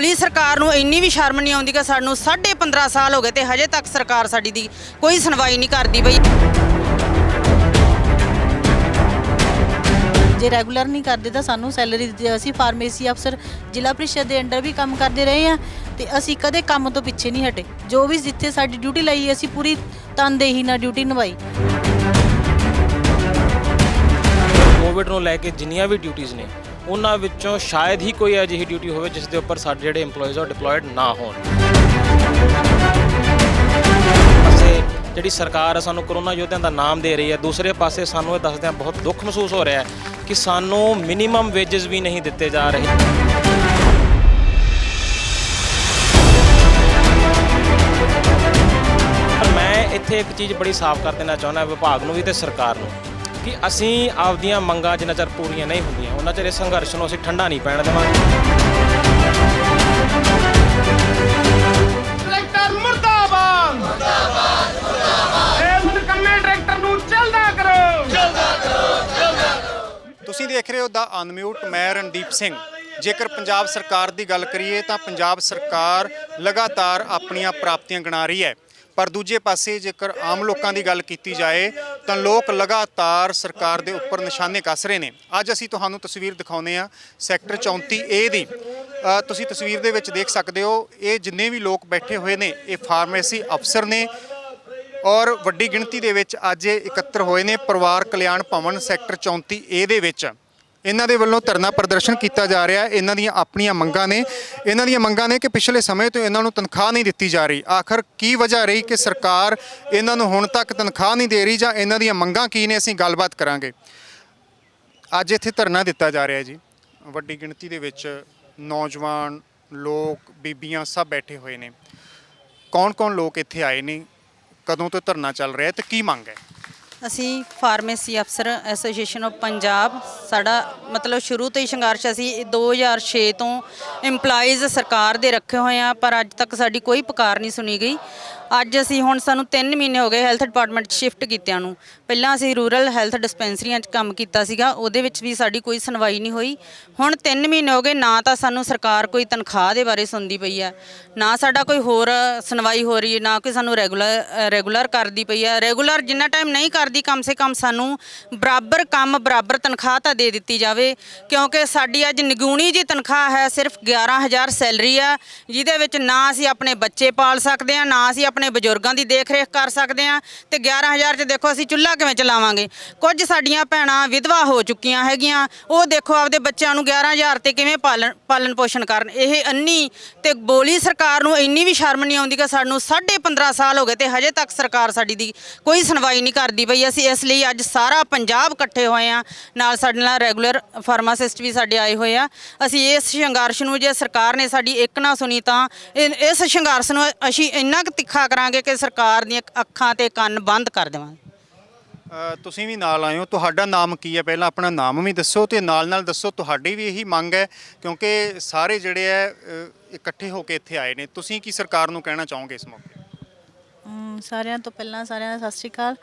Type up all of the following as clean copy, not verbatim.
ਬੋਲੀ ਸਰਕਾਰ ਨੂੰ ਇੰਨੀ ਵੀ ਸ਼ਰਮ ਨਹੀਂ ਆਉਂਦੀ ਕਿ ਸਾਨੂੰ 15.5 ਸਾਲ ਹੋ ਗਏ ਤੇ ਹਜੇ ਤੱਕ ਸਰਕਾਰ ਸਾਡੀ ਦੀ ਕੋਈ ਸੁਣਵਾਈ ਨਹੀਂ ਕਰਦੀ ਬਈ। ਜੇ ਰੈਗੂਲਰ ਨਹੀਂ ਕਰਦੇ ਤਾਂ ਸਾਨੂੰ ਸੈਲਰੀ ਦਿੱਤੀ। ਅਸੀਂ ਫਾਰਮੇਸੀ ਅਫਸਰ ਜ਼ਿਲ੍ਹਾ ਪ੍ਰੀਸ਼ਦ ਦੇ ਅੰਡਰ ਵੀ ਕੰਮ ਕਰਦੇ ਰਹੇ ਹਾਂ ਤੇ ਅਸੀਂ ਕਦੇ ਕੰਮ ਤੋਂ ਪਿੱਛੇ ਨਹੀਂ ਹਟੇ। ਜੋ ਵੀ ਜਿੱਥੇ ਸਾਡੀ ਡਿਊਟੀ ਲਈ ਅਸੀਂ ਪੂਰੀ ਤਨਦੇਹੀ ਨਾਲ ਡਿਊਟੀ ਨਿਭਾਈ। ਕੋਵਿਡ ਨੂੰ ਲੈ ਕੇ ਜਿੰਨੀਆਂ ਵੀ ਡਿਊਟੀਆਂ ਨੇ ਉਹਨਾਂ ਵਿੱਚੋਂ ਸ਼ਾਇਦ ਹੀ ਕੋਈ ਅਜਿਹੀ ਡਿਊਟੀ ਹੋਵੇ ਜਿਸ ਦੇ ਉੱਪਰ ਸਾਡੇ ਜਿਹੜੇ EMPLOYEES ਉਹ ਡਿਪਲੋਇਡ ਨਾ ਹੋਣ। ਅਸੀਂ ਜਿਹੜੀ ਸਰਕਾਰ ਸਾਨੂੰ ਕਰੋਨਾ ਯੋਧਿਆਂ ਦਾ ਨਾਮ ਦੇ ਰਹੀ ਹੈ, ਦੂਸਰੇ ਪਾਸੇ ਸਾਨੂੰ ਇਹ ਦੱਸਦਿਆਂ ਬਹੁਤ ਦੁੱਖ ਮਹਿਸੂਸ ਹੋ ਰਿਹਾ ਹੈ ਕਿ ਸਾਨੂੰ ਮਿਨੀਮਮ ਵੇਜਸ ਵੀ ਨਹੀਂ ਦਿੱਤੇ ਜਾ ਰਹੇ। ਮੈਂ ਇੱਥੇ ਇੱਕ ਚੀਜ਼ ਬੜੀ ਸਾਫ਼ ਕਰ ਦੇਣਾ ਚਾਹੁੰਦਾ ਵਿਭਾਗ ਨੂੰ ਵੀ ਤੇ ਸਰਕਾਰ ਨੂੰ ਕਿ ਅਸੀਂ ਆਪਦੀਆਂ ਮੰਗਾਂ ਜਿੰਨਾ ਚਿਰ ਪੂਰੀਆਂ ਨਹੀਂ ਹੁੰਦੀਆਂ ਉਹਨਾਂ ਚਿਰ ਇਸ ਸੰਘਰਸ਼ ਨੂੰ ਅਸੀਂ ਠੰਡਾ ਨਹੀਂ ਪੈਣ ਦੇਵਾਂਗੇ। ਟਰੈਕਟਰ ਮੁਰਦਾਬਾਦ ਮੁਰਦਾਬਾਦ ਮੁਰਦਾਬਾਦ ਇਹ ਨਿਕੰਮੇ ਟਰੈਕਟਰ ਨੂੰ ਚੱਲਦਾ ਕਰੋ ਚੱਲਦਾ ਕਰੋ ਚੱਲਦਾ ਕਰੋ। ਤੁਸੀਂ ਦੇਖ ਰਹੇ ਹੋ ਦਾ ਅਨਮਿਊਟ। ਮੈਂ ਰਣਦੀਪ ਸਿੰਘ। ਜੇਕਰ ਪੰਜਾਬ ਸਰਕਾਰ ਦੀ ਗੱਲ ਕਰੀਏ ਤਾਂ ਪੰਜਾਬ ਸਰਕਾਰ ਲਗਾਤਾਰ ਆਪਣੀਆਂ ਪ੍ਰਾਪਤੀਆਂ ਗਿਣਾ ਰਹੀ ਹੈ, ਪਰ ਦੂਜੇ ਪਾਸੇ ਜੇਕਰ ਆਮ ਲੋਕਾਂ ਦੀ ਗੱਲ ਕੀਤੀ ਜਾਏ ਤਾਂ ਲੋਕ ਲਗਾਤਾਰ ਸਰਕਾਰ ਦੇ ਉੱਪਰ ਨਿਸ਼ਾਨੇ ਕੱਸ ਰਹੇ ਨੇ। ਅੱਜ ਅਸੀਂ ਤੁਹਾਨੂੰ ਤਸਵੀਰ ਦਿਖਾਉਂਦੇ ਹਾਂ ਸੈਕਟਰ 34A ਦੀ। ਤੁਸੀਂ ਤਸਵੀਰ ਦੇ ਵਿੱਚ ਦੇਖ ਸਕਦੇ ਹੋ ਇਹ ਜਿੰਨੇ ਵੀ ਲੋਕ ਬੈਠੇ ਹੋਏ ਨੇ ਇਹ ਫਾਰਮੇਸੀ ਅਫਸਰ ਨੇ ਔਰ ਵੱਡੀ ਗਿਣਤੀ ਦੇ ਵਿੱਚ ਅੱਜ ਇਹ ਇਕੱਤਰ ਹੋਏ ਨੇ ਪਰਿਵਾਰ ਕਲਿਆਣ ਭਵਨ ਸੈਕਟਰ 34A ਦੇ ਵਿੱਚ। ਇਹਨਾਂ ਦੇ ਵੱਲੋਂ ਧਰਨਾ ਪ੍ਰਦਰਸ਼ਨ ਕੀਤਾ ਜਾ ਰਿਹਾ। ਇਹਨਾਂ ਦੀਆਂ ਆਪਣੀਆਂ ਮੰਗਾਂ ਨੇ ਕਿ ਪਿਛਲੇ ਸਮੇਂ ਤੋਂ ਇਹਨਾਂ ਨੂੰ ਤਨਖਾਹ ਨਹੀਂ ਦਿੱਤੀ ਜਾ ਰਹੀ। ਆਖਰ ਕੀ ਵਜ੍ਹਾ ਰਹੀ ਕਿ ਸਰਕਾਰ ਇਹਨਾਂ ਨੂੰ ਹੁਣ ਤੱਕ ਤਨਖਾਹ ਨਹੀਂ ਦੇ ਰਹੀ ਜਾਂ ਇਹਨਾਂ ਦੀਆਂ ਮੰਗਾਂ ਕੀ ਨੇ, ਅਸੀਂ ਗੱਲਬਾਤ ਕਰਾਂਗੇ। ਅੱਜ ਇੱਥੇ ਧਰਨਾ ਦਿੱਤਾ ਜਾ ਰਿਹਾ ਜੀ। ਵੱਡੀ ਗਿਣਤੀ ਦੇ ਵਿੱਚ ਨੌਜਵਾਨ ਲੋਕ, ਬੀਬੀਆਂ ਸਭ ਬੈਠੇ ਹੋਏ ਨੇ। ਕੌਣ ਲੋਕ ਇੱਥੇ ਆਏ ਨੇ, ਕਦੋਂ ਤੋਂ ਧਰਨਾ ਚੱਲ ਰਿਹਾ ਤੇ ਕੀ ਮੰਗ ਹੈ? ਅਸੀਂ ਫਾਰਮੇਸੀ ਅਫਸਰ ਐਸੋਸੀਏਸ਼ਨ ਆਫ ਪੰਜਾਬ, ਸਾਡਾ ਮਤਲਬ ਸ਼ੁਰੂ ਤੋਂ ਹੀ ਸੰਘਰਸ਼ ਅਸੀਂ 2006 ਤੋਂ EMPLOYEES ਸਰਕਾਰ ਦੇ ਰੱਖੇ ਹੋਏ ਆ, ਪਰ ਅੱਜ ਤੱਕ ਸਾਡੀ ਕੋਈ ਪੁਕਾਰ ਨਹੀਂ ਸੁਣੀ ਗਈ। ਅੱਜ ਅਸੀਂ ਹੁਣ ਸਾਨੂੰ 3 ਮਹੀਨੇ ਹੋ ਗਏ ਹੈਲਥ ਡਿਪਾਰਟਮੈਂਟ ਸ਼ਿਫਟ ਕੀਤਿਆਂ ਨੂੰ। ਪਹਿਲਾਂ ਅਸੀਂ ਰੂਰਲ ਹੈਲਥ ਡਿਸਪੈਂਸਰੀਆਂ 'ਚ ਕੰਮ ਕੀਤਾ ਸੀਗਾ, ਉਹਦੇ ਵਿੱਚ ਵੀ ਸਾਡੀ ਕੋਈ ਸੁਣਵਾਈ ਨਹੀਂ ਹੋਈ। ਹੁਣ 3 ਮਹੀਨੇ ਹੋ ਗਏ, ਨਾ ਤਾਂ ਸਾਨੂੰ ਸਰਕਾਰ ਕੋਈ ਤਨਖਾਹ ਦੇ ਬਾਰੇ ਸੁਣਦੀ ਪਈ ਹੈ, ਨਾ ਸਾਡਾ ਕੋਈ ਹੋਰ ਸੁਣਵਾਈ ਹੋ ਰਹੀ ਹੈ, ਨਾ ਕੋਈ ਸਾਨੂੰ ਰੈਗੂਲਰ ਕਰਦੀ ਪਈ ਹੈ। ਰੈਗੂਲਰ ਜਿੰਨਾ ਟਾਈਮ ਨਹੀਂ ਕਰਦੀ, ਕਮ ਸੇ ਕਮ ਸਾਨੂੰ ਬਰਾਬਰ ਕੰਮ ਬਰਾਬਰ ਤਨਖਾਹ ਤਾਂ ਦੇ ਦਿੱਤੀ ਜਾਵੇ, ਕਿਉਂਕਿ ਸਾਡੀ ਅੱਜ ਨਿਗੂਣੀ ਜੀ ਤਨਖਾਹ ਹੈ। ਸਿਰਫ 11,000 ਸੈਲਰੀ ਆ, ਜਿਹਦੇ ਵਿੱਚ ਨਾ ਅਸੀਂ ਆਪਣੇ ਬੱਚੇ ਪਾਲ ਸਕਦੇ ਹਾਂ, ਨਾ ਅਸੀਂ ਆਪਣੇ ਬਜ਼ੁਰਗਾਂ ਦੀ ਦੇਖ ਰੇਖ ਕਰ ਸਕਦੇ ਹਾਂ, ਤੇ 11,000 'ਚ ਦੇਖੋ ਅਸੀਂ ਚੁੱਲ੍ਹਾ ਕਿਵੇਂ ਚਲਾਵਾਂਗੇ। ਕੁਝ ਸਾਡੀਆਂ ਭੈਣਾਂ ਵਿਧਵਾ ਹੋ ਚੁੱਕੀਆਂ ਹੈਗੀਆਂ, ਉਹ ਦੇਖੋ ਆਪਦੇ ਬੱਚਿਆਂ ਨੂੰ 11,000 ਤੇ ਕਿਵੇਂ ਪਾਲਣ ਪੋਸ਼ਣ ਕਰਨ। ਇਹ ਅੰਨੀ ਤੇ ਬੋਲੀ ਸਰਕਾਰ ਨੂੰ ਇੰਨੀ ਵੀ ਸ਼ਰਮ ਨਹੀਂ ਆਉਂਦੀ ਕਿ ਸਾਨੂੰ 15.5 ਸਾਲ ਹੋ ਗਏ ਤੇ ਹਜੇ ਤੱਕ ਸਰਕਾਰ ਸਾਡੀ ਦੀ ਕੋਈ ਸੁਣਵਾਈ ਨਹੀਂ ਕਰਦੀ ਪਈ। ਅਸੀਂ ਇਸ ਲਈ ਅੱਜ ਸਾਰਾ ਪੰਜਾਬ ਇਕੱਠੇ ਹੋਏ ਆ, ਨਾਲ ਸਾਡੇ ਨਾਲ ਰੈਗੂਲਰ ਫਾਰਮਾਸਿਸਟ ਵੀ ਸਾਡੇ ਆਏ ਹੋਏ ਆ। ਅਸੀਂ ਇਸ ਸੰਘਰਸ਼ ਨੂੰ, ਜੇ ਸਰਕਾਰ ਨੇ ਸਾਡੀ ਇੱਕ ਨਾ ਸੁਣੀ ਤਾਂ ਇਸ ਸੰਘਰਸ਼ ਨੂੰ ਅਸੀਂ ਇੰਨਾ ਕੁ ਤਿੱਖਾ ਕਰਾਂਗੇ ਕਿ ਸਰਕਾਰ ਦੀਆਂ ਅੱਖਾਂ ਤੇ ਕੰਨ ਬੰਦ ਕਰ ਦੇਵਾਂਗੇ। ਤੁਸੀਂ ਵੀ ਨਾਲ ਆਏ ਹੋ, ਤੁਹਾਡਾ ਨਾਮ ਕੀ ਹੈ? ਪਹਿਲਾਂ ਆਪਣਾ ਨਾਮ ਵੀ ਦੱਸੋ ਤੇ ਨਾਲ ਦੱਸੋ ਤੁਹਾਡੀ ਵੀ ਇਹੀ ਮੰਗ ਹੈ, ਕਿਉਂਕਿ ਸਾਰੇ ਜਿਹੜੇ ਹੈ ਇਕੱਠੇ ਹੋ ਕੇ ਇੱਥੇ ਆਏ ਨੇ। ਤੁਸੀਂ ਕੀ ਸਰਕਾਰ ਨੂੰ ਕਹਿਣਾ ਚਾਹੋਗੇ ਇਸ ਮੌਕੇ? ਸਾਰਿਆਂ ਤੋਂ ਪਹਿਲਾਂ ਸਾਰਿਆਂ ਦਾ ਸਤਿ ਸ਼੍ਰੀ ਅਕਾਲ।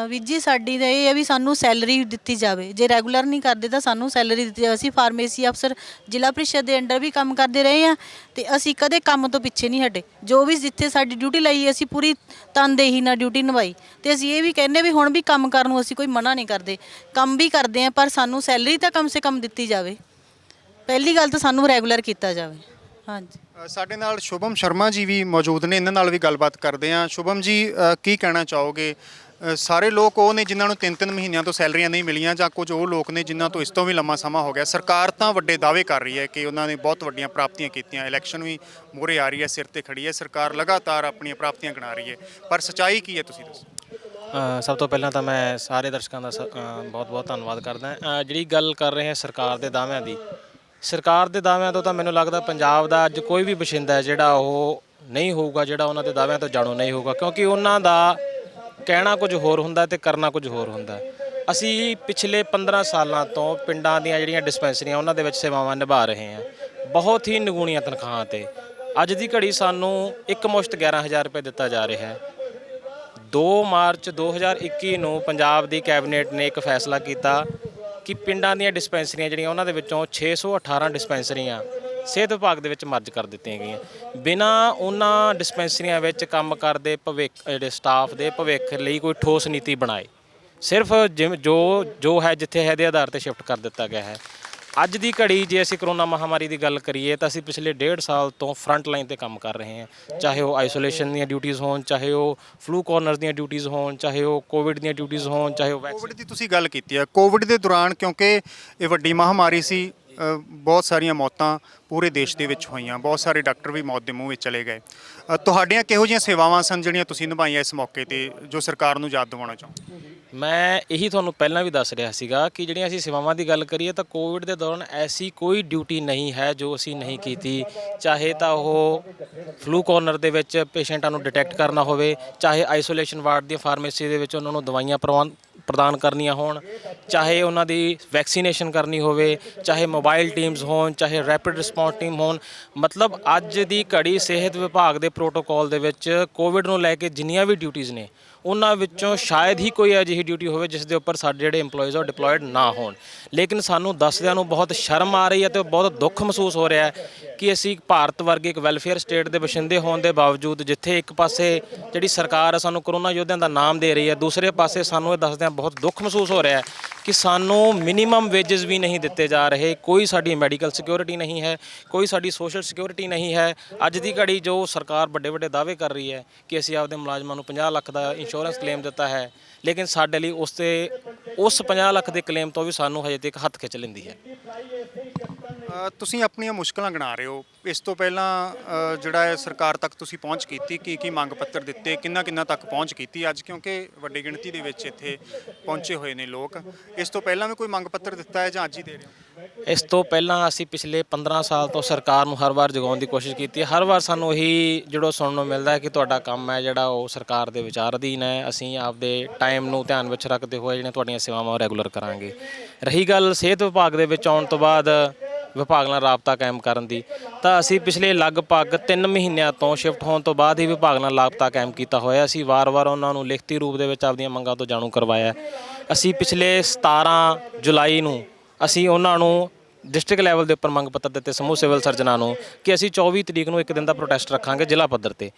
ਵੀਰ ਜੀ, ਸਾਡੀ ਤਾਂ ਇਹ ਹੈ ਵੀ ਸਾਨੂੰ ਸੈਲਰੀ ਦਿੱਤੀ ਜਾਵੇ। ਜੇ ਰੈਗੂਲਰ ਨਹੀਂ ਕਰਦੇ ਤਾਂ ਸਾਨੂੰ ਸੈਲਰੀ ਦਿੱਤੀ ਜਾਵੇ। ਅਸੀਂ ਫਾਰਮੇਸੀ ਅਫਸਰ ਜ਼ਿਲ੍ਹਾ ਪ੍ਰੀਸ਼ਦ ਦੇ ਅੰਡਰ ਵੀ ਕੰਮ ਕਰਦੇ ਰਹੇ ਹਾਂ ਤੇ ਅਸੀਂ ਕਦੇ ਕੰਮ ਤੋਂ ਪਿੱਛੇ ਨਹੀਂ ਹਟੇ। ਜੋ ਵੀ ਜਿੱਥੇ ਸਾਡੀ ਡਿਊਟੀ ਲਈ ਅਸੀਂ ਪੂਰੀ ਤਨਦੇਹੀ ਨਾਲ ਡਿਊਟੀ ਨਿਭਾਈ ਤੇ ਅਸੀਂ ਇਹ ਵੀ ਕਹਿੰਦੇ ਵੀ ਹੁਣ ਵੀ ਕੰਮ ਕਰਨ ਨੂੰ ਅਸੀਂ ਕੋਈ ਮਨਾ ਨਹੀਂ ਕਰਦੇ, ਕੰਮ ਵੀ ਕਰਦੇ ਹਾਂ, ਪਰ ਸਾਨੂੰ ਸੈਲਰੀ ਤਾਂ ਕਮ ਸੇ ਕਮ ਦਿੱਤੀ ਜਾਵੇ। ਪਹਿਲੀ ਗੱਲ ਤਾਂ ਸਾਨੂੰ ਰੈਗੂਲਰ ਕੀਤਾ ਜਾਵੇ। ਹਾਂਜੀ, ਸਾਡੇ ਨਾਲ ਸ਼ੁਭਮ ਸ਼ਰਮਾ ਜੀ ਵੀ ਮੌਜੂਦ ਨੇ, ਇਹਨਾਂ ਨਾਲ ਵੀ ਗੱਲਬਾਤ ਕਰਦੇ ਹਾਂ। ਸ਼ੁਭਮ ਜੀ, ਕੀ ਕਹਿਣਾ ਚਾਹੋਗੇ? ਸਾਰੇ ਲੋਕ ਉਹ ਨੇ ਜਿਨ੍ਹਾਂ ਨੂੰ 3-3 ਮਹੀਨਿਆਂ ਤੋਂ ਸੈਲਰੀਆਂ ਨਹੀਂ ਮਿਲੀਆਂ, ਜਾਂ ਕੁਝ ਉਹ ਲੋਕ ਨੇ ਜਿਨ੍ਹਾਂ ਤੋਂ ਇਸ ਤੋਂ ਵੀ ਲੰਮਾ ਸਮਾਂ ਹੋ ਗਿਆ। ਸਰਕਾਰ ਤਾਂ ਵੱਡੇ ਦਾਅਵੇ ਕਰ ਰਹੀ ਹੈ ਕਿ ਉਹਨਾਂ ਨੇ ਬਹੁਤ ਵੱਡੀਆਂ ਪ੍ਰਾਪਤੀਆਂ ਕੀਤੀਆਂ, ਇਲੈਕਸ਼ਨ ਵੀ ਮੂਹਰੇ ਆ ਰਹੀ ਹੈ, ਸਿਰ ਤੇ ਖੜੀ ਹੈ, ਸਰਕਾਰ ਲਗਾਤਾਰ ਆਪਣੀਆਂ ਪ੍ਰਾਪਤੀਆਂ ਗਿਣਾ ਰਹੀ ਹੈ, ਪਰ ਸੱਚਾਈ ਕੀ ਹੈ ਤੁਸੀਂ ਦੱਸੋ। ਸਭ ਤੋਂ ਪਹਿਲਾਂ ਤਾਂ ਮੈਂ ਸਾਰੇ ਦਰਸ਼ਕਾਂ ਦਾ ਬਹੁਤ ਧੰਨਵਾਦ ਕਰਦਾ। ਜਿਹੜੀ ਗੱਲ ਕਰ ਰਹੇ ਹਾਂ ਸਰਕਾਰ ਦੇ ਦਾਅਵਿਆਂ ਦੀ, ਸਰਕਾਰ ਦੇ ਦਾਅਵਿਆਂ ਤੋਂ ਤਾਂ ਮੈਨੂੰ ਲੱਗਦਾ ਪੰਜਾਬ ਦਾ ਅੱਜ ਕੋਈ ਵੀ ਵਸਿੰਦਾ ਹੈ ਜਿਹੜਾ ਉਹ ਨਹੀਂ ਹੋਊਗਾ, ਜਿਹੜਾ ਉਹਨਾਂ ਦੇ ਦਾਅਵਿਆਂ ਤੋਂ ਜਾਣੂ ਨਹੀਂ ਹੋਊਗਾ, ਕਿਉਂਕਿ ਉਹਨਾਂ ਦਾ ਕਹਿਣਾ ਕੁਝ ਹੋਰ ਹੁੰਦਾ ਤੇ ਕਰਨਾ ਕੁਝ ਹੋਰ ਹੁੰਦਾ। ਅਸੀਂ ਪਿਛਲੇ 15 ਸਾਲਾਂ ਤੋਂ ਪਿੰਡਾਂ ਦੀਆਂ ਜਿਹੜੀਆਂ ਡਿਸਪੈਂਸਰੀਆਂ ਉਹਨਾਂ ਦੇ ਵਿੱਚ ਸੇਵਾਵਾਂ ਨਿਭਾ ਰਹੇ ਹਾਂ, ਬਹੁਤ ਹੀ ਨਿਗੂਣੀਆਂ ਤਨਖਾਹਾਂ 'ਤੇ। ਅੱਜ ਦੀ ਘੜੀ ਸਾਨੂੰ ਇੱਕ ਮੁਸ਼ਤ 11,000 ਰੁਪਏ ਦਿੱਤਾ ਜਾ ਰਿਹਾ ਹੈ। 2 ਮਾਰਚ 2021 ਨੂੰ ਪੰਜਾਬ ਦੀ ਕੈਬਨਿਟ ਨੇ ਇੱਕ ਫੈਸਲਾ ਕੀਤਾ ਕਿ ਪਿੰਡਾਂ ਦੀਆਂ ਡਿਸਪੈਂਸਰੀਆਂ ਜਿਹੜੀਆਂ ਉਹਨਾਂ ਦੇ ਵਿੱਚੋਂ 618 ਡਿਸਪੈਂਸਰੀਆਂ ਸਿਹਤ ਵਿਭਾਗ ਦੇ ਵਿੱਚ ਮਰਜ ਕਰ ਦਿੱਤੀਆਂ ਗਈਆਂ ਬਿਨਾਂ ਉਹਨਾਂ ਡਿਸਪੈਂਸਰੀਆਂ ਵਿੱਚ ਕੰਮ ਕਰਦੇ ਭਵਿੱਖ ਜਿਹੜੇ ਸਟਾਫ ਦੇ ਭਵਿੱਖ ਲਈ ਕੋਈ ਠੋਸ ਨੀਤੀ ਬਣਾਏ। ਸਿਰਫ ਜਿਵੇਂ ਜੋ ਹੈ ਜਿੱਥੇ ਹੈ ਦੇ ਆਧਾਰ ਤੇ ਸ਼ਿਫਟ ਕਰ ਦਿੱਤਾ ਗਿਆ ਹੈ। ਅੱਜ ਦੀ ਘੜੀ ਜੇ ਅਸੀਂ ਕਰੋਨਾ ਮਹਾਮਾਰੀ ਦੀ ਗੱਲ ਕਰੀਏ ਤਾਂ ਅਸੀਂ ਪਿਛਲੇ 1.5 ਸਾਲ ਤੋਂ ਫਰੰਟ ਲਾਈਨ ਤੇ ਕੰਮ ਕਰ ਰਹੇ ਹਾਂ, ਚਾਹੇ ਉਹ ਆਈਸੋਲੇਸ਼ਨ ਦੀਆਂ ਡਿਊਟੀਆਂ ਹੋਣ, ਚਾਹੇ ਉਹ ਫਲੂ ਕਾਰਨਰਸ ਦੀਆਂ ਡਿਊਟੀਆਂ ਹੋਣ, ਚਾਹੇ ਉਹ ਕੋਵਿਡ ਦੀਆਂ ਡਿਊਟੀਆਂ ਹੋਣ, ਚਾਹੇ ਉਹ ਕੋਵਿਡ ਦੀ ਤੁਸੀਂ ਗੱਲ ਕੀਤੀ ਹੈ। ਕੋਵਿਡ ਦੇ ਦੌਰਾਨ ਕਿਉਂਕਿ ਇਹ ਵੱਡੀ ਮਹਾਮਾਰੀ ਸੀ, ਬਹੁਤ ਸਾਰੀਆਂ ਮੌਤਾਂ ਪੂਰੇ ਦੇਸ਼ ਦੇ ਵਿੱਚ ਹੋਈਆਂ, ਬਹੁਤ ਸਾਰੇ ਡਾਕਟਰ ਵੀ ਮੌਤ ਦੇ ਮੂੰਹ ਵਿੱਚ ਚਲੇ ਗਏ। ਤੁਹਾਡੀਆਂ ਕਿਹੋ ਜਿਹੀਆਂ ਸੇਵਾਵਾਂ ਸਨ ਜਿਹੜੀਆਂ ਤੁਸੀਂ ਨਿਭਾਈਆਂ ਇਸ ਮੌਕੇ ਤੇ ਜੋ ਸਰਕਾਰ ਨੂੰ ਯਾਦ ਦਿਵਾਉਣਾ ਚਾਹੋ? ਮੈਂ ਇਹੀ ਤੁਹਾਨੂੰ ਪਹਿਲਾਂ ਵੀ ਦੱਸ ਰਿਹਾ ਸੀਗਾ ਕਿ ਜਿਹੜੀਆਂ ਅਸੀਂ ਸੇਵਾਵਾਂ ਦੀ ਗੱਲ ਕਰੀਏ ਤਾਂ ਕੋਵਿਡ ਦੇ ਦੌਰਾਨ ਐਸੀ ਕੋਈ ਡਿਊਟੀ ਨਹੀਂ ਹੈ ਜੋ ਅਸੀਂ ਨਹੀਂ ਕੀਤੀ, ਚਾਹੇ ਤਾਂ ਉਹ ਫਲੂ ਕਾਰਨਰ ਦੇ ਵਿੱਚ ਪੇਸ਼ੈਂਟਾਂ ਨੂੰ ਡਿਟੈਕਟ ਕਰਨਾ ਹੋਵੇ, ਚਾਹੇ ਆਈਸੋਲੇਸ਼ਨ ਵਾਰਡ ਦੀ ਫਾਰਮੇਸੀ ਦੇ ਵਿੱਚ ਉਹਨਾਂ ਨੂੰ ਦਵਾਈਆਂ ਪ੍ਰਦਾਨ ਕਰਨੀਆਂ ਹੋਣ, ਚਾਹੇ ਉਹਨਾਂ ਦੀ ਵੈਕਸੀਨੇਸ਼ਨ ਕਰਨੀ ਹੋਵੇ, ਚਾਹੇ ਮੋਬਾਈਲ ਟੀਮਸ ਹੋਣ, ਚਾਹੇ ਰੈਪਿਡ ਰਿਸਪੌਂਸ ਟੀਮ ਹੋਣ। ਮਤਲਬ ਅੱਜ ਦੀ ਘੜੀ ਸਿਹਤ ਵਿਭਾਗ ਦੇ ਪ੍ਰੋਟੋਕਾਲ ਦੇ ਵਿੱਚ ਕੋਵਿਡ ਨੂੰ ਲੈ ਕੇ ਜਿੰਨੀਆਂ ਵੀ ਡਿਊਟੀਆਂ ਨੇ ਉਹਨਾਂ ਵਿੱਚੋਂ ਸ਼ਾਇਦ ਹੀ ਕੋਈ ਅਜਿਹੀ ਡਿਊਟੀ ਹੋਵੇ ਜਿਸ ਦੇ ਉੱਪਰ ਸਾਡੇ ਜਿਹੜੇ EMPLOYEES ਉਹ ਡਿਪਲੋਇਡ ਨਾ ਹੋਣ। ਲੇਕਿਨ ਸਾਨੂੰ ਦੱਸਦਿਆਂ ਨੂੰ ਬਹੁਤ ਸ਼ਰਮ ਆ ਰਹੀ ਹੈ ਤੇ ਬਹੁਤ ਦੁੱਖ ਮਹਿਸੂਸ ਹੋ ਰਿਹਾ ਹੈ ਕਿ ਅਸੀਂ ਭਾਰਤ ਵਰਗੇ ਇੱਕ ਵੈਲਫੇਅਰ ਸਟੇਟ ਦੇ ਵਸਿੰਦੇ ਹੋਣ ਦੇ ਬਾਵਜੂਦ ਜਿੱਥੇ ਇੱਕ ਪਾਸੇ ਜਿਹੜੀ ਸਰਕਾਰ ਹੈ ਸਾਨੂੰ ਕਰੋਨਾ ਯੋਧਿਆਂ ਦਾ ਨਾਮ ਦੇ ਰਹੀ ਹੈ, ਦੂਸਰੇ ਪਾਸੇ ਸਾਨੂੰ ਇਹ ਦੱਸਦਿਆਂ ਬਹੁਤ ਦੁੱਖ ਮਹਿਸੂਸ ਹੋ ਰਿਹਾ ਹੈ ਕਿ ਸਾਨੂੰ ਮਿਨੀਮਮ ਵੇਜਸ ਵੀ ਨਹੀਂ ਦਿੱਤੇ ਜਾ ਰਹੇ, ਕੋਈ ਸਾਡੀ ਮੈਡੀਕਲ ਸਿਕਿਉਰਿਟੀ ਨਹੀਂ ਹੈ, ਕੋਈ ਸਾਡੀ ਸੋਸ਼ਲ ਸਿਕਿਉਰਿਟੀ ਨਹੀਂ ਹੈ। ਅੱਜ ਦੀ ਘੜੀ ਜੋ ਸਰਕਾਰ ਵੱਡੇ ਵੱਡੇ ਦਾਅਵੇ ਕਰ ਰਹੀ ਹੈ ਕਿ ਅਸੀਂ ਆਪਦੇ ਮੁਲਾਜ਼ਮਾਂ ਨੂੰ 50 ਲੱਖ ਦਾ ਇੰਸ਼ੋਰੈਂਸ ਕਲੇਮ ਦਿੱਤਾ ਹੈ, ਲੇਕਿਨ ਸਾਡੇ ਲਈ ਉਸ 50 ਲੱਖ ਦੇ ਕਲੇਮ ਤੋਂ ਵੀ ਸਾਨੂੰ ਹਜੇ ਤੱਕ ਹੱਥ ਖਿੱਚ ਲੈਂਦੀ ਹੈ। ਤੁਸੀਂ ਆਪਣੀਆਂ ਮੁਸ਼ਕਲਾਂ ਗਿਣਾ ਰਹੇ ਹੋ। ਇਸ ਤੋਂ ਪਹਿਲਾਂ ਜਿਹੜਾ ਹੈ ਸਰਕਾਰ ਤੱਕ ਤੁਸੀਂ ਪਹੁੰਚ ਕੀਤੀ, ਕੀ ਮੰਗ ਪੱਤਰ ਦਿੱਤੇ, ਕਿੰਨਾ ਤੱਕ ਪਹੁੰਚ ਕੀਤੀ? ਅੱਜ ਕਿਉਂਕਿ ਵੱਡੀ ਗਿਣਤੀ ਦੇ ਵਿੱਚ ਇੱਥੇ ਪਹੁੰਚੇ ਹੋਏ ਨੇ ਲੋਕ, ਇਸ ਤੋਂ ਪਹਿਲਾਂ ਵੀ ਕੋਈ ਮੰਗ ਪੱਤਰ ਦਿੱਤਾ ਹੈ ਜਾਂ ਅੱਜ ਹੀ ਦੇ ਰਹੇ ਹੋ? ਇਸ ਤੋਂ ਪਹਿਲਾਂ ਅਸੀਂ ਪਿਛਲੇ 15 ਸਾਲ ਤੋਂ ਸਰਕਾਰ ਨੂੰ ਹਰ ਵਾਰ ਜਗਾਉਣ ਦੀ ਕੋਸ਼ਿਸ਼ ਕੀਤੀ ਹੈ। ਹਰ ਵਾਰ ਸਾਨੂੰ ਇਹੀ ਜਿਹੜਾ ਸੁਣਨ ਨੂੰ ਮਿਲਦਾ ਹੈ ਕਿ ਤੁਹਾਡਾ ਕੰਮ ਹੈ ਜਿਹੜਾ ਉਹ ਸਰਕਾਰ ਦੇ ਵਿਚਾਰ ਅਧੀਨ ਹੈ, ਅਸੀਂ ਆਪਦੇ ਟਾਈਮ ਨੂੰ ਧਿਆਨ ਵਿੱਚ ਰੱਖਦੇ ਹੋਏ ਜਿਹੜੀਆਂ ਤੁਹਾਡੀਆਂ ਸੇਵਾਵਾਂ ਰੈਗੂਲਰ ਕਰਾਂਗੇ। ਰਹੀ ਗੱਲ ਸਿਹਤ ਵਿਭਾਗ ਦੇ ਵਿੱਚ ਆਉਣ ਤੋਂ ਬਾਅਦ ਵਿਭਾਗ ਨਾਲ ਰਾਬਤਾ ਕਾਇਮ ਕਰਨ ਦੀ, ਤਾਂ ਅਸੀਂ ਪਿਛਲੇ ਲਗਭਗ 3 ਮਹੀਨਿਆਂ ਤੋਂ ਸ਼ਿਫਟ ਹੋਣ ਤੋਂ ਬਾਅਦ ਹੀ ਵਿਭਾਗ ਨਾਲ ਰਾਬਤਾ ਕਾਇਮ ਕੀਤਾ ਹੋਇਆ। ਅਸੀਂ ਵਾਰ-ਵਾਰ ਉਹਨਾਂ ਨੂੰ ਲਿਖਤੀ ਰੂਪ ਦੇ ਵਿੱਚ ਆਪਦੀਆਂ ਮੰਗਾਂ ਤੋਂ ਜਾਣੂ ਕਰਵਾਇਆ। ਅਸੀਂ ਪਿਛਲੇ 17 ਜੁਲਾਈ ਨੂੰ ਅਸੀਂ ਉਹਨਾਂ ਨੂੰ ਡਿਸਟ੍ਰਿਕਟ ਲੈਵਲ ਦੇ ਉੱਪਰ ਮੰਗ ਪੱਤਰ ਦਿੱਤੇ ਸਮੂਹ ਸਿਵਲ ਸਰਜਨਾਂ ਨੂੰ ਕਿ ਅਸੀਂ 24 ਤਰੀਕ ਨੂੰ ਇੱਕ ਦਿਨ ਦਾ ਪ੍ਰੋਟੈਸਟ ਰੱਖਾਂਗੇ ਜ਼ਿਲ੍ਹਾ ਪੱਧਰ ਤੇ।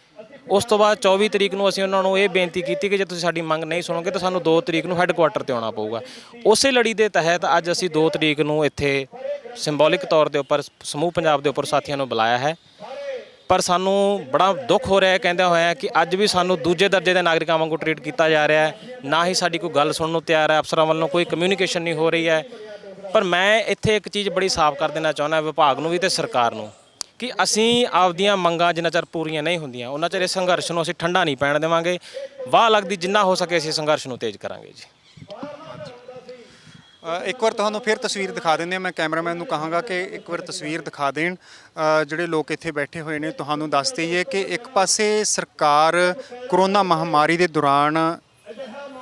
ਉਸ ਤੋਂ ਬਾਅਦ 24 ਤਰੀਕ ਨੂੰ ਅਸੀਂ ਉਹਨਾਂ ਨੂੰ ਇਹ ਬੇਨਤੀ ਕੀਤੀ ਕਿ ਜੇ ਤੁਸੀਂ ਸਾਡੀ ਮੰਗ ਨਹੀਂ ਸੁਣੋਗੇ ਤਾਂ ਸਾਨੂੰ 2 ਤਰੀਕ ਨੂੰ ਹੈੱਡਕੁਆਟਰ ਤੇ ਆਉਣਾ ਪਊਗਾ। ਉਸੇ ਲੜੀ ਦੇ ਤਹਿਤ ਅੱਜ ਅਸੀਂ 2 ਤਰੀਕ ਨੂੰ ਇੱਥੇ ਸਿੰਬੋਲਿਕ ਤੌਰ ਦੇ ਉੱਪਰ ਸਮੂਹ ਪੰਜਾਬ ਦੇ ਉੱਪਰ ਸਾਥੀਆਂ ਨੂੰ ਬੁਲਾਇਆ ਹੈ। ਪਰ ਸਾਨੂੰ ਬੜਾ ਦੁੱਖ ਹੋ ਰਿਹਾ ਹੈ ਕਹਿੰਦਿਆਂ ਹੋਇਆ ਕਿ ਅੱਜ ਵੀ ਸਾਨੂੰ ਦੂਜੇ ਦਰਜੇ ਦੇ ਨਾਗਰਿਕਾਂ ਵਾਂਗੂ ਟਰੀਟ ਕੀਤਾ ਜਾ ਰਿਹਾ ਹੈ, ਨਾ ਹੀ ਸਾਡੀ ਕੋਈ ਗੱਲ ਸੁਣਨ ਨੂੰ ਤਿਆਰ ਹੈ, ਅਫਸਰਾਂ ਵੱਲੋਂ ਕੋਈ ਕਮਿਊਨੀਕੇਸ਼ਨ ਨਹੀਂ ਹੋ ਰਹੀ ਹੈ। ਪਰ ਮੈਂ ਇੱਥੇ ਇੱਕ ਚੀਜ਼ ਬੜੀ ਸਾਫ਼ ਕਰ ਦੇਣਾ ਚਾਹੁੰਦਾ ਵਿਭਾਗ ਨੂੰ ਵੀ ਤੇ ਸਰਕਾਰ ਨੂੰ ਕਿ ਅਸੀਂ ਆਪਦੀਆਂ ਮੰਗਾਂ ਜਿੰਨਾ ਚਿਰ ਪੂਰੀਆਂ ਨਹੀਂ ਹੁੰਦੀਆਂ ਉਹਨਾਂ ਚਿਰ ਇਸ ਸੰਘਰਸ਼ ਨੂੰ ਅਸੀਂ ਠੰਡਾ ਨਹੀਂ ਪੈਣ ਦੇਵਾਂਗੇ। ਵਾਹ ਲੱਗਦੀ ਜਿੰਨਾ ਹੋ ਸਕੇ ਅਸੀਂ ਸੰਘਰਸ਼ ਨੂੰ ਤੇਜ਼ ਕਰਾਂਗੇ ਜੀ। ਇੱਕ ਵਾਰ ਤੁਹਾਨੂੰ ਫਿਰ ਤਸਵੀਰ ਦਿਖਾ ਦਿੰਦੇ ਹਾਂ। ਮੈਂ ਕੈਮਰਾਮੈਨ ਨੂੰ ਕਹਾਂਗਾ ਕਿ ਇੱਕ ਵਾਰ ਤਸਵੀਰ ਦਿਖਾ ਦੇਣ। ਜਿਹੜੇ ਲੋਕ ਇੱਥੇ ਬੈਠੇ ਹੋਏ ਨੇ ਤੁਹਾਨੂੰ ਦੱਸ ਦਈਏ ਕਿ ਇੱਕ ਪਾਸੇ ਸਰਕਾਰ ਕਰੋਨਾ ਮਹਾਮਾਰੀ ਦੇ ਦੌਰਾਨ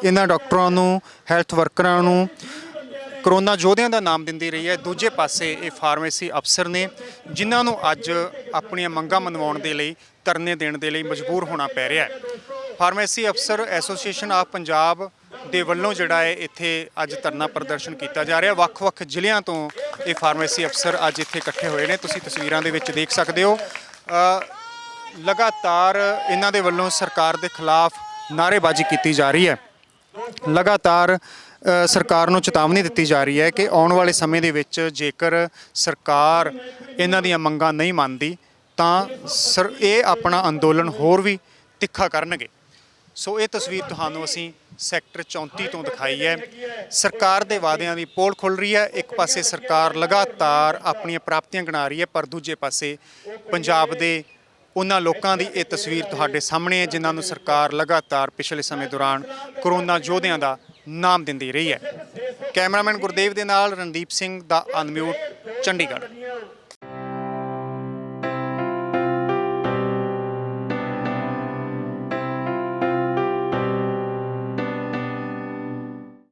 ਇਹਨਾਂ ਡਾਕਟਰਾਂ ਨੂੰ, ਹੈਲਥ ਵਰਕਰਾਂ ਨੂੰ ਕਰੋਨਾ ਯੋਧਿਆਂ ਦਾ ਨਾਮ ਦਿੰਦੀ ਰਹੀ ਹੈ। ਦੂਜੇ ਪਾਸੇ ਇਹ ਫਾਰਮੇਸੀ ਅਫਸਰ ਨੇ ਜਿਨ੍ਹਾਂ ਨੂੰ ਅੱਜ ਆਪਣੀਆਂ ਮੰਗਾਂ ਮਨਵਾਉਣ ਦੇ ਲਈ ਧਰਨੇ ਦੇਣ ਦੇ ਲਈ ਮਜਬੂਰ ਹੋਣਾ ਪੈ ਰਿਹਾ ਹੈ। ਫਾਰਮੇਸੀ ਅਫਸਰ ਐਸੋਸੀਏਸ਼ਨ ਆਫ ਪੰਜਾਬ ਦੇ ਵੱਲੋਂ ਜਿਹੜਾ ਹੈ ਇੱਥੇ ਅੱਜ ਧਰਨਾ ਪ੍ਰਦਰਸ਼ਨ ਕੀਤਾ ਜਾ ਰਿਹਾ। ਵੱਖ-ਵੱਖ ਜ਼ਿਲ੍ਹਿਆਂ ਤੋਂ ਇਹ ਫਾਰਮੇਸੀ ਅਫਸਰ ਅੱਜ ਇੱਥੇ ਇਕੱਠੇ ਹੋਏ ਨੇ, ਤੁਸੀਂ ਤਸਵੀਰਾਂ ਦੇ ਵਿੱਚ ਦੇਖ ਸਕਦੇ ਹੋ। ਲਗਾਤਾਰ ਇਹਨਾਂ ਦੇ ਵੱਲੋਂ ਸਰਕਾਰ ਦੇ ਖਿਲਾਫ ਨਾਅਰੇਬਾਜ਼ੀ ਕੀਤੀ ਜਾ ਰਹੀ ਹੈ। ਲਗਾਤਾਰ ਸਰਕਾਰ ਨੂੰ ਚੇਤਾਵਨੀ ਦਿੱਤੀ ਜਾ ਰਹੀ ਹੈ ਕਿ ਆਉਣ ਵਾਲੇ ਸਮੇਂ ਦੇ ਵਿੱਚ ਜੇਕਰ ਸਰਕਾਰ ਇਹਨਾਂ ਦੀਆਂ ਮੰਗਾਂ ਨਹੀਂ ਮੰਨਦੀ ਤਾਂ ਇਹ ਆਪਣਾ ਅੰਦੋਲਨ ਹੋਰ ਵੀ ਤਿੱਖਾ ਕਰਨਗੇ। ਸੋ ਇਹ ਤਸਵੀਰ ਤੁਹਾਨੂੰ ਅਸੀਂ ਸੈਕਟਰ 34 ਤੋਂ ਦਿਖਾਈ ਹੈ। ਸਰਕਾਰ ਦੇ ਵਾਅਦਿਆਂ ਦੀ ਪੋਲ ਖੁੱਲ੍ਹ ਰਹੀ ਹੈ। ਇੱਕ ਪਾਸੇ ਸਰਕਾਰ ਲਗਾਤਾਰ ਆਪਣੀਆਂ ਪ੍ਰਾਪਤੀਆਂ ਗਿਣਾ ਰਹੀ ਹੈ, ਪਰ ਦੂਜੇ ਪਾਸੇ ਪੰਜਾਬ ਦੇ ਉਹਨਾਂ ਲੋਕਾਂ ਦੀ ਇਹ ਤਸਵੀਰ ਤੁਹਾਡੇ ਸਾਹਮਣੇ ਹੈ ਜਿਨ੍ਹਾਂ ਨੂੰ ਸਰਕਾਰ ਲਗਾਤਾਰ ਪਿਛਲੇ ਸਮੇਂ ਦੌਰਾਨ ਕਰੋਨਾ ਯੋਧਿਆਂ ਦਾ ਨਾਮ ਦਿੰਦੀ ਰਹੀ ਹੈ। ਕੈਮਰਾਮੈਨ ਗੁਰਦੇਵ ਦੇ ਨਾਲ ਰਣਦੀਪ ਸਿੰਘ ਦਾ ਅਨਮਿਊਟ, ਚੰਡੀਗੜ੍ਹ।